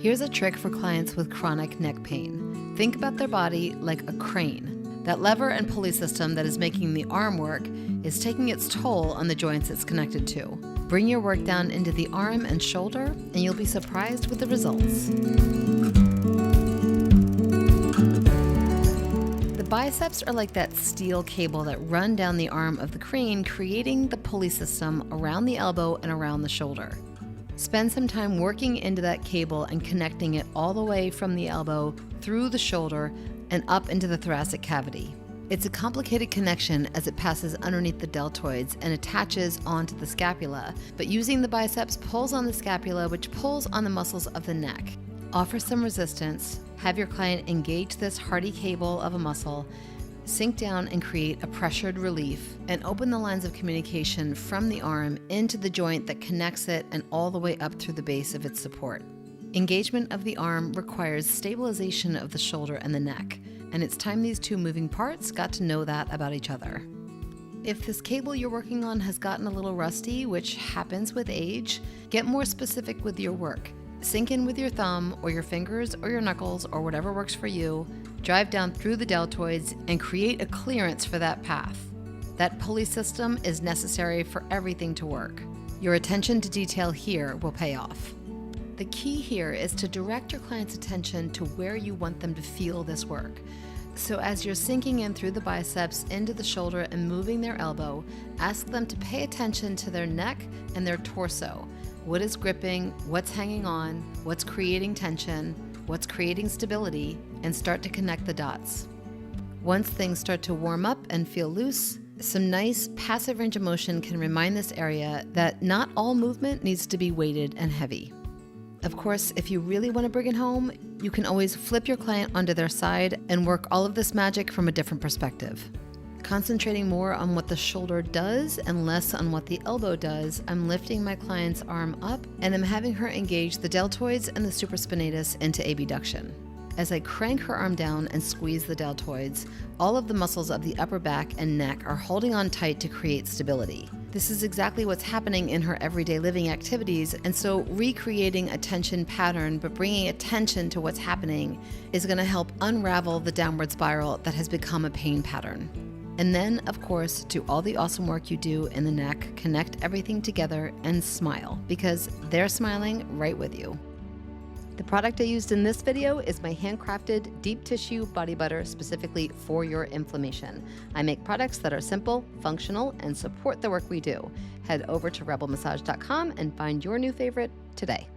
Here's a trick for clients with chronic neck pain. Think about their body like a crane. That lever and pulley system that is making the arm work is taking its toll on the joints it's connected to. Bring your work down into the arm and shoulder, and you'll be surprised with the results. The biceps are like that steel cable that run down the arm of the crane, creating the pulley system around the elbow and around the shoulder. Spend some time working into that cable and connecting it all the way from the elbow through the shoulder and up into the thoracic cavity. It's a complicated connection as it passes underneath the deltoids and attaches onto the scapula, but using the biceps pulls on the scapula, which pulls on the muscles of the neck. Offer some resistance, have your client engage this hardy cable of a muscle, sink down and create a pressured relief, and open the lines of communication from the arm into the joint that connects it and all the way up through the base of its support. Engagement of the arm requires stabilization of the shoulder and the neck, and it's time these two moving parts got to know that about each other. If this cable you're working on has gotten a little rusty, which happens with age, get more specific with your work. Sink in with your thumb or your fingers or your knuckles or whatever works for you, drive down through the deltoids and create a clearance for that path. That pulley system is necessary for everything to work. Your attention to detail here will pay off. The key here is to direct your client's attention to where you want them to feel this work. So as you're sinking in through the biceps into the shoulder and moving their elbow, ask them to pay attention to their neck and their torso. What is gripping, what's hanging on, what's creating tension, what's creating stability, and start to connect the dots. Once things start to warm up and feel loose, some nice passive range of motion can remind this area that not all movement needs to be weighted and heavy. Of course, if you really want to bring it home, you can always flip your client onto their side and work all of this magic from a different perspective. Concentrating more on what the shoulder does and less on what the elbow does, I'm lifting my client's arm up and I'm having her engage the deltoids and the supraspinatus into abduction. As I crank her arm down and squeeze the deltoids, all of the muscles of the upper back and neck are holding on tight to create stability. This is exactly what's happening in her everyday living activities, and so recreating a tension pattern but bringing attention to what's happening is going to help unravel the downward spiral that has become a pain pattern. And then, of course, do all the awesome work you do in the neck, connect everything together, and smile, because they're smiling right with you. The product I used in this video is my handcrafted deep tissue body butter specifically for your inflammation. I make products that are simple, functional, and support the work we do. Head over to rebelmassage.com and find your new favorite today.